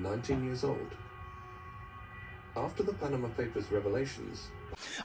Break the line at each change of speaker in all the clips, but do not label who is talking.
19 years old. After the Panama Papers revelations,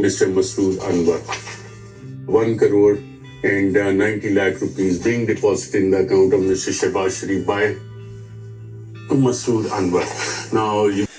Mr. Masood Anwar, 1 crore and 90 lakh rupees being deposited in the account of Mr. Shehbaz Sharif by Masood Anwar. Now,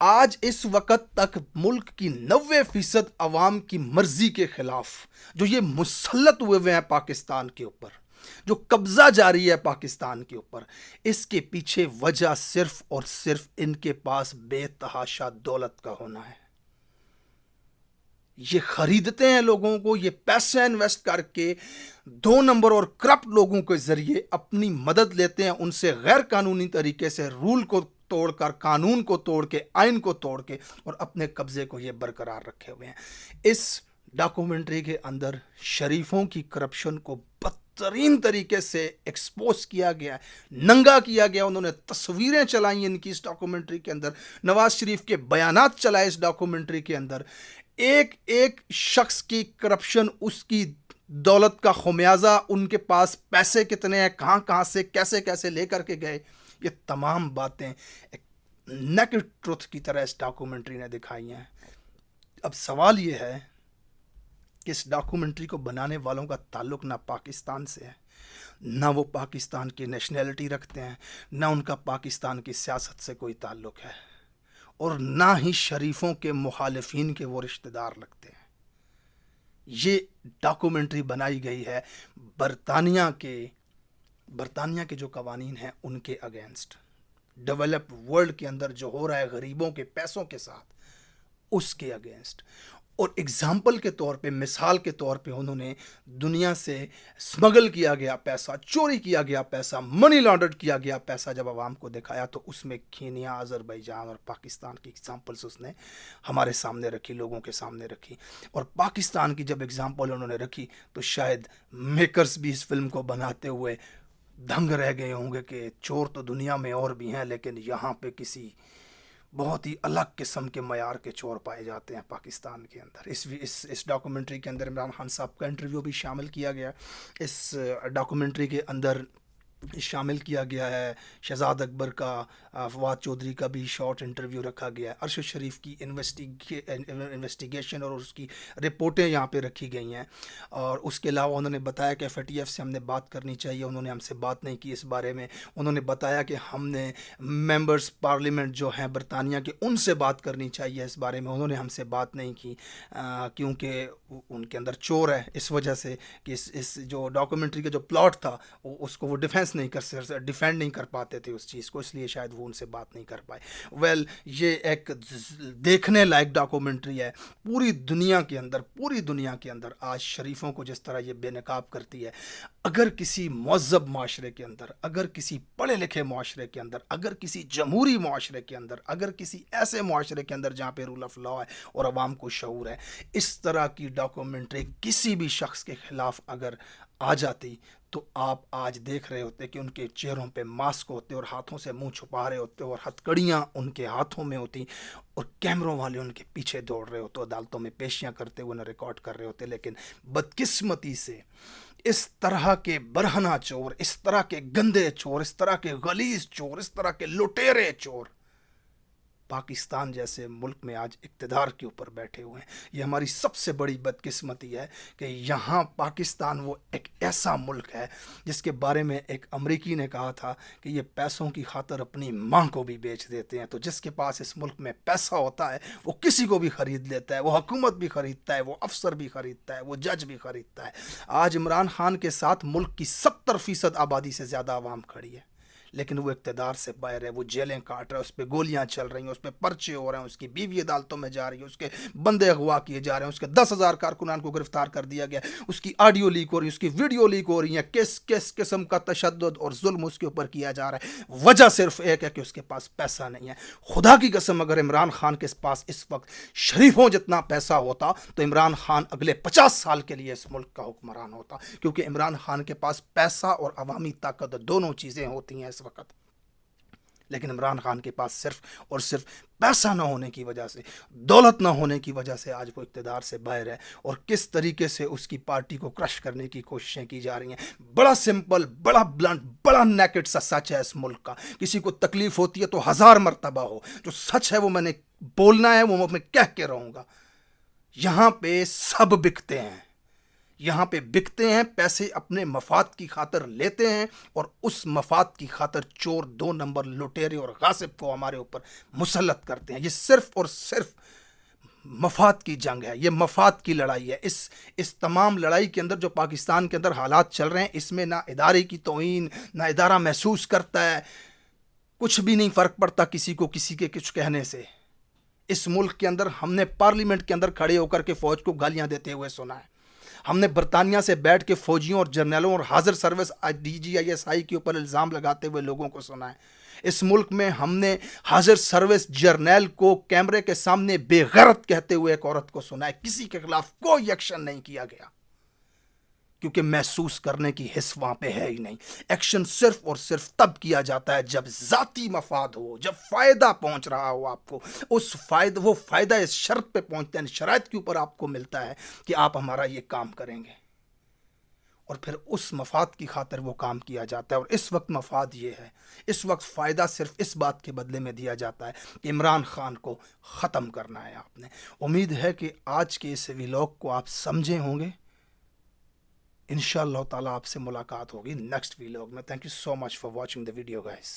آج اس وقت تک ملک کی 90% عوام کی مرضی کے خلاف جو یہ مسلط ہوئے ہیں پاکستان کے اوپر، جو قبضہ جاری ہے پاکستان کے اوپر، اس کے پیچھے وجہ صرف اور صرف ان کے پاس بے تحاشا دولت کا ہونا ہے۔ یہ خریدتے ہیں لوگوں کو، یہ پیسے انویسٹ کر کے 2 نمبر اور کرپٹ لوگوں کے ذریعے اپنی مدد لیتے ہیں، ان سے غیر قانونی طریقے سے رول کو توڑ کر، قانون کو توڑ کے، آئین کو توڑ کے، اور اپنے قبضے کو یہ برقرار رکھے ہوئے ہیں۔ اس ڈاکومنٹری کے اندر شریفوں کی کرپشن کو بدترین طریقے سے ایکسپوز کیا گیا، ننگا کیا گیا۔ انہوں نے تصویریں چلائیں ان کی اس ڈاکومنٹری کے اندر، نواز شریف کے بیانات چلائے اس ڈاکومنٹری کے اندر۔ ایک ایک شخص کی کرپشن، اس کی دولت کا خمیازہ، ان کے پاس پیسے کتنے ہیں، کہاں کہاں سے کیسے کیسے لے کر کے گئے، یہ تمام باتیں ایک نیکڈ ٹروتھ کی طرح اس ڈاکومنٹری نے دکھائی ہیں۔ اب سوال یہ ہے کہ اس ڈاکومنٹری کو بنانے والوں کا تعلق نہ پاکستان سے ہے، نہ وہ پاکستان کی نیشنلٹی رکھتے ہیں، نہ ان کا پاکستان کی سیاست سے کوئی تعلق ہے، اور نہ ہی شریفوں کے مخالفین کے وہ رشتہ دار لگتے ہیں۔ یہ ڈاکومنٹری بنائی گئی ہے برطانیہ کے جو قوانین ہیں ان کے اگینسٹ، ڈیولپڈ ورلڈ کے اندر جو ہو رہا ہے غریبوں کے پیسوں کے ساتھ، اس کے اگینسٹ۔ اور اگزامپل کے طور پہ، مثال کے طور پہ، انہوں نے دنیا سے سمگل کیا گیا پیسہ، چوری کیا گیا پیسہ، منی لانڈرڈ کیا گیا پیسہ جب عوام کو دکھایا، تو اس میں کینیا، آذربائیجان اور پاکستان کی اگزامپلس اس نے ہمارے سامنے رکھی، لوگوں کے سامنے رکھی۔ اور پاکستان کی جب اگزامپل انہوں نے رکھی تو شاید میکرز بھی اس فلم کو بناتے ہوئے دنگ رہ گئے ہوں گے کہ چور تو دنیا میں اور بھی ہیں، لیکن یہاں پہ کسی بہت ہی الگ قسم کے معیار کے چور پائے جاتے ہیں پاکستان کے اندر۔ اس ڈاکومنٹری کے اندر عمران خان صاحب کا انٹرویو بھی شامل کیا گیا۔ اس ڈاکومنٹری کے اندر شامل کیا گیا ہے شہزاد اکبر کا، فواد چودھری کا بھی شارٹ انٹرویو رکھا گیا ہے، ارشد شریف کی انویسٹیگیشن اور اس کی رپورٹیں یہاں پہ رکھی گئی ہیں۔ اور اس کے علاوہ انہوں نے بتایا کہ FATF سے ہم نے بات کرنی چاہیے، انہوں نے ہم سے بات نہیں کی اس بارے میں۔ انہوں نے بتایا کہ ہم نے ممبرز پارلیمنٹ جو ہیں برطانیہ کے، ان سے بات کرنی چاہیے اس بارے میں، انہوں نے ہم سے بات نہیں کی کیونکہ ان کے اندر چور ہے، اس وجہ سے کہ اس جو ڈاکومنٹری کا جو پلاٹ تھا اس کو وہ ڈیفینڈ نہیں کر پاتے تھے اس چیز کو، اس لیے شاید وہ ان سے بات نہیں کر پائے۔ یہ ایک دیکھنے لائق ڈاکومنٹری ہے۔ پوری دنیا کے اندر آج شریفوں کو جس طرح یہ بے نقاب کرتی ہے، اگر کسی مہذب معاشرے کے اندر، اگر کسی پڑھے لکھے معاشرے کے اندر، اگر کسی جمہوری معاشرے کے اندر، اگر کسی ایسے معاشرے کے اندر جہاں پہ رول آف لا ہے اور عوام کو شعور ہے، اس طرح کی ڈاکومنٹری کسی بھی شخص کے خلاف اگر آ جاتی تو آپ آج دیکھ رہے ہوتے کہ ان کے چہروں پہ ماسک ہوتے اور ہاتھوں سے منہ چھپا رہے ہوتے اور ہتھکڑیاں ان کے ہاتھوں میں ہوتی اور کیمروں والے ان کے پیچھے دوڑ رہے ہوتے، عدالتوں میں پیشیاں کرتے ہوئے انہیں ریکارڈ کر رہے ہوتے۔ لیکن بدقسمتی سے اس طرح کے برہنہ چور، اس طرح کے گندے چور، اس طرح کے غلیظ چور، اس طرح کے لٹیرے چور پاکستان جیسے ملک میں آج اقتدار کے اوپر بیٹھے ہوئے ہیں۔ یہ ہماری سب سے بڑی بدقسمتی ہے کہ یہاں پاکستان وہ ایک ایسا ملک ہے جس کے بارے میں ایک امریکی نے کہا تھا کہ یہ پیسوں کی خاطر اپنی ماں کو بھی بیچ دیتے ہیں۔ تو جس کے پاس اس ملک میں پیسہ ہوتا ہے وہ کسی کو بھی خرید لیتا ہے، وہ حکومت بھی خریدتا ہے، وہ افسر بھی خریدتا ہے، وہ جج بھی خریدتا ہے۔ آج عمران خان کے ساتھ ملک کی 70% آبادی سے زیادہ عوام کھڑی ہے، لیکن وہ اقتدار سے باہر ہے، وہ جیلیں کاٹ رہا ہے، اس پہ گولیاں چل رہی ہیں، اس پہ پرچے ہو رہے ہیں، اس کی بیوی عدالتوں میں جا رہی ہے، اس کے بندے اغوا کیے جا رہے ہیں، اس کے 10,000 کارکنان کو گرفتار کر دیا گیا، اس کی آڈیو لیک ہو رہی ہے، اس کی ویڈیو لیک ہو رہی ہیں، کس قسم کا تشدد اور ظلم اس کے اوپر کیا جا رہا ہے۔ وجہ صرف ایک ہے کہ اس کے پاس پیسہ نہیں ہے۔ خدا کی قسم اگر عمران خان کے پاس اس وقت شریفوں جتنا پیسہ ہوتا تو عمران خان اگلے 50 سال کے لیے اس ملک کا حکمران ہوتا، کیونکہ عمران خان کے پاس پیسہ اور عوامی طاقت دونوں چیزیں ہوتی ہیں اس وقت۔ لیکن عمران خان کے پاس صرف اور صرف پیسہ نہ ہونے کی وجہ سے، دولت نہ ہونے کی وجہ سے آج وہ اقتدار سے باہر ہے، اور کس طریقے سے اس کی پارٹی کو کرش کرنے کی کوششیں کی جا رہی ہیں۔ بڑا سمپل، بڑا بلنٹ، بڑا نیکڈ سا سچ ہے اس ملک کا۔ کسی کو تکلیف ہوتی ہے تو 1000 مرتبہ ہو، جو سچ ہے وہ میں نے بولنا ہے، وہ میں کہہ کے رہوں گا۔ یہاں پہ سب بکتے ہیں، یہاں پہ بکتے ہیں، پیسے اپنے مفاد کی خاطر لیتے ہیں، اور اس مفاد کی خاطر چور 2 نمبر لٹیرے اور غاصب کو ہمارے اوپر مسلط کرتے ہیں۔ یہ صرف اور صرف مفاد کی جنگ ہے، یہ مفاد کی لڑائی ہے۔ اس تمام لڑائی کے اندر جو پاکستان کے اندر حالات چل رہے ہیں، اس میں نہ ادارے کی توہین، نہ ادارہ محسوس کرتا ہے، کچھ بھی نہیں فرق پڑتا کسی کو کسی کے کچھ کہنے سے۔ اس ملک کے اندر ہم نے پارلیمنٹ کے اندر کھڑے ہو کر کے فوج کو گالیاں دیتے ہوئے سنا ہے، ہم نے برطانیہ سے بیٹھ کے فوجیوں اور جرنیلوں اور حاضر سروس DGISI کے اوپر الزام لگاتے ہوئے لوگوں کو سنا ہے۔ اس ملک میں ہم نے حاضر سروس جرنیل کو کیمرے کے سامنے بے غیرت کہتے ہوئے ایک عورت کو سنا ہے۔ کسی کے خلاف کوئی ایکشن نہیں کیا گیا، کیونکہ محسوس کرنے کی حس وہاں پہ ہے ہی نہیں۔ ایکشن صرف اور صرف تب کیا جاتا ہے جب ذاتی مفاد ہو، جب فائدہ پہنچ رہا ہو آپ کو، وہ فائدہ اس شرط پہ پہنچتا ہے، شرائط کے اوپر آپ کو ملتا ہے کہ آپ ہمارا یہ کام کریں گے، اور پھر اس مفاد کی خاطر وہ کام کیا جاتا ہے۔ اور اس وقت مفاد یہ ہے، اس وقت فائدہ صرف اس بات کے بدلے میں دیا جاتا ہے کہ عمران خان کو ختم کرنا ہے آپ نے۔ امید ہے کہ آج کے اس ویلاگ کو آپ سمجھے ہوں گے۔ انشاءاللہ تعالیٰ آپ سے ملاقات ہوگی نیکسٹ ویلاگ میں۔ Thank you so much for watching the video guys.